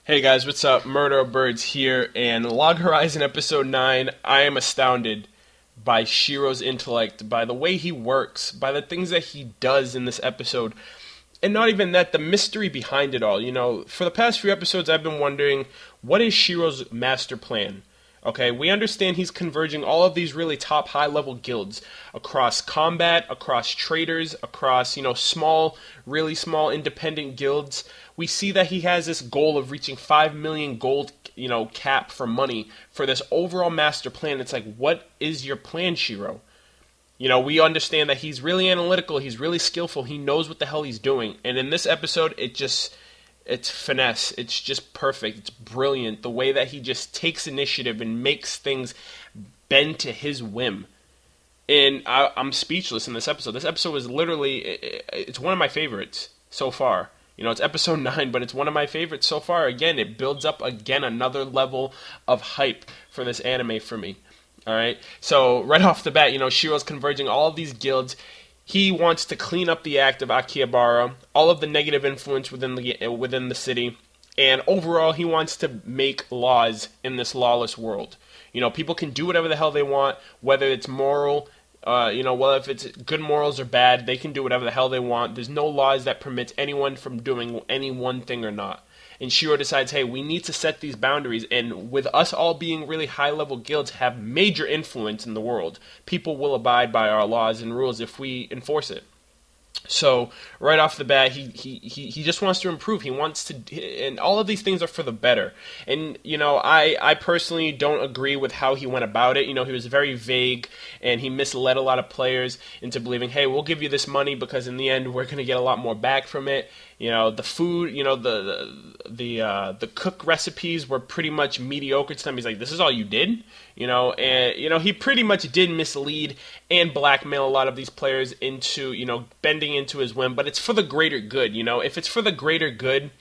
Hey guys, what's up? MurderofBirds here, and Log Horizon Episode 9, I am astounded by Shiro's intellect, by the way he works, by the things that he does in this episode, and not even that, the mystery behind it all. You know, for the past few episodes I've been wondering, what is Shiro's master plan? Okay, we understand he's converging all of these really top high-level guilds across combat, across traders, across, small, really small independent guilds. We see that he has this goal of reaching 5 million gold, cap for money for this overall master plan. It's like, what is your plan, Shiro? We understand that he's really analytical, he's really skillful, he knows what the hell he's doing. And in this episode, it's finesse. It's just perfect. It's brilliant. The way that he just takes initiative and makes things bend to his whim. And I'm speechless in this episode. This episode was literally, it's one of my favorites so far. It's episode 9, but it's one of my favorites so far. Again, it builds up, another level of hype for this anime for me. Alright? So, right off the bat, Shiro's converging all of these guilds. He wants to clean up the act of Akihabara, all of the negative influence within the city, and overall he wants to make laws in this lawless world. People can do whatever the hell they want, whether it's moral, whether if it's good morals or bad, they can do whatever the hell they want. There's no laws that permits anyone from doing any one thing or not. And Shiro decides, hey, we need to set these boundaries, and with us all being really high-level guilds have major influence in the world, people will abide by our laws and rules if we enforce it. So, right off the bat, he just wants to improve. He wants to, and all of these things are for the better. And, I personally don't agree with how he went about it. He was very vague, and he misled a lot of players into believing, hey, we'll give you this money because in the end we're going to get a lot more back from it. The food, the cook recipes were pretty much mediocre to them. He's like, this is all you did? And, he pretty much did mislead and blackmail a lot of these players into, bending into his whim, but it's for the greater good. If it's for the greater good,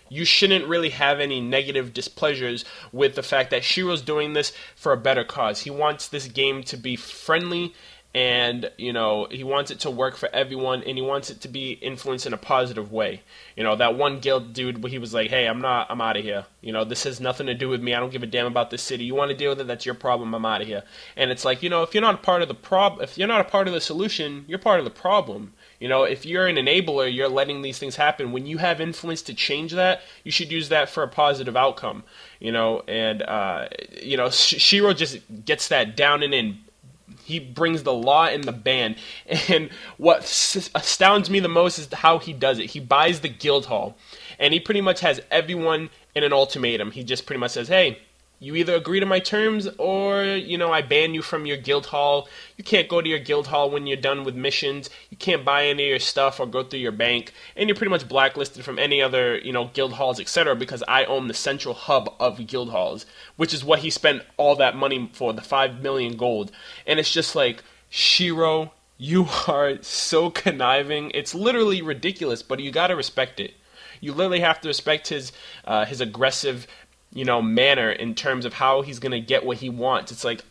you shouldn't really have any negative displeasures with the fact that Shiro's doing this for a better cause. He wants this game to be friendly, and, he wants it to work for everyone, and he wants it to be influenced in a positive way. That one guild dude, he was like, hey, I'm out of here. This has nothing to do with me. I don't give a damn about this city. You want to deal with it, that's your problem. I'm out of here. And it's like, if you're not a part of the if you're not a part of the solution, you're part of the problem. If you're an enabler, you're letting these things happen. When you have influence to change that, you should use that for a positive outcome. Shiro just gets that down and in. He brings the law in the ban, and what astounds me the most is how he does it. He buys the guild hall, and he pretty much has everyone in an ultimatum. He just pretty much says, hey, you either agree to my terms, or, I ban you from your guild hall. You can't go to your guild hall when you're done with missions. You can't buy any of your stuff or go through your bank. And you're pretty much blacklisted from any other, guild halls, etc. because I own the central hub of guild halls, which is what he spent all that money for, the 5 million gold. And it's just like, Shiro, you are so conniving. It's literally ridiculous, but you gotta respect it. You literally have to respect his aggressive manner in terms of how he's going to get what he wants. It's like,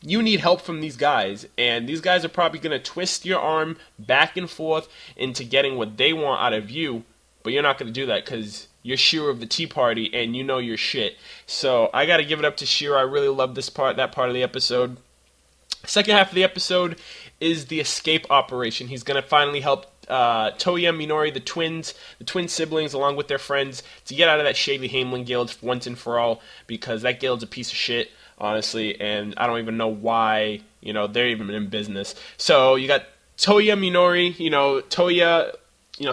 you need help from these guys, and these guys are probably going to twist your arm back and forth into getting what they want out of you, but you're not going to do that because you're Shiro of the Tea Party, and you know your shit. So, I got to give it up to Shiro. I really love that part of the episode. Second half of the episode is the escape operation. He's going to finally help Tohya Minori, the twin siblings, along with their friends, to get out of that shady Hamelin guild once and for all, because that guild's a piece of shit, honestly, and I don't even know why, they're even in business. So you got Tohya Minori, Tohya,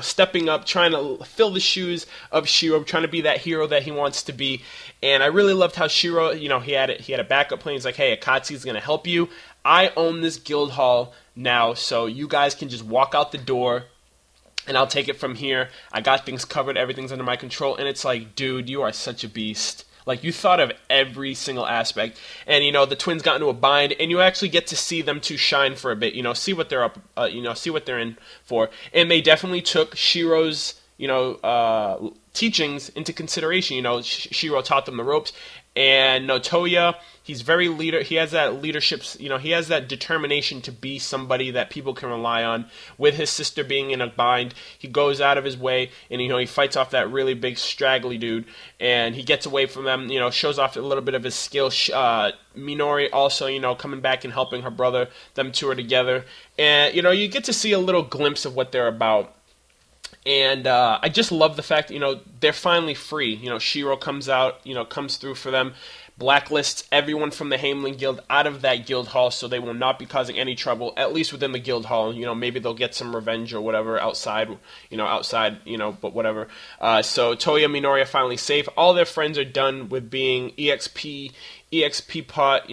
stepping up, trying to fill the shoes of Shiro, trying to be that hero that he wants to be. And I really loved how Shiro, he had a backup plan. He's like, hey, Akatsuki's going to help you. I own this guild hall now, so you guys can just walk out the door, and I'll take it from here. I got things covered, everything's under my control. And it's like, dude, you are such a beast. Like, you thought of every single aspect. And, the twins got into a bind, and you actually get to see them two shine for a bit, see what they're see what they're in for. And they definitely took Shiro's, teachings into consideration. Shiro taught them the ropes, and Tohya, he's very leader. He has that leadership. He has that determination to be somebody that people can rely on. With his sister being in a bind, he goes out of his way, and he fights off that really big straggly dude, and he gets away from them. Shows off a little bit of his skill. Minori also, coming back and helping her brother. Them two are together, and you get to see a little glimpse of what they're about. And I just love the fact, they're finally free. Shiro comes out, comes through for them, blacklists everyone from the Hamelin Guild out of that guild hall, so they will not be causing any trouble, at least within the guild hall. Maybe they'll get some revenge or whatever outside, but whatever. So Tohya Minori are finally safe. All their friends are done with being EXP pot,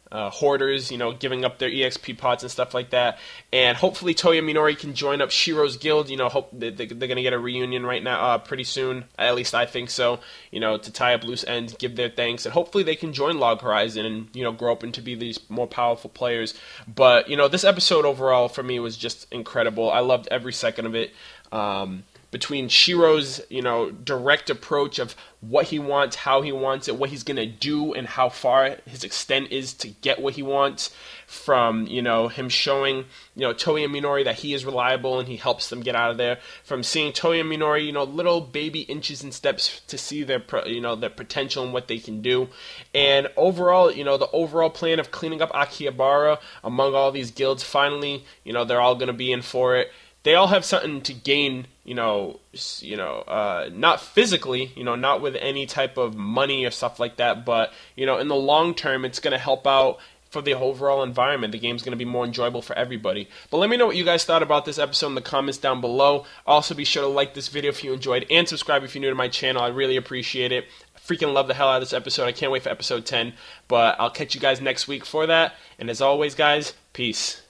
hoarders, giving up their EXP pots and stuff like that. And hopefully Tohya Minori can join up Shiro's guild. Hope they're going to get a reunion right now, pretty soon. At least I think so. To tie up loose ends, give their thanks, and hopefully they can join Log Horizon and, grow up into be these more powerful players. But, this episode overall for me was just incredible. I loved every second of it. Between Shiro's, direct approach of what he wants, how he wants it, what he's going to do, and how far his extent is to get what he wants, from, him showing, Tohya Minori that he is reliable and he helps them get out of there, from seeing Tohya Minori, little baby inches and steps to see their, their potential and what they can do. And overall, the overall plan of cleaning up Akihabara among all these guilds, finally, they're all going to be in for it. They all have something to gain, not physically, not with any type of money or stuff like that, but, in the long term, it's going to help out for the overall environment. The game's going to be more enjoyable for everybody. But let me know what you guys thought about this episode in the comments down below. Also, be sure to like this video if you enjoyed, and subscribe if you're new to my channel. I really appreciate it. I freaking love the hell out of this episode. I can't wait for episode 10, but I'll catch you guys next week for that. And as always, guys, peace.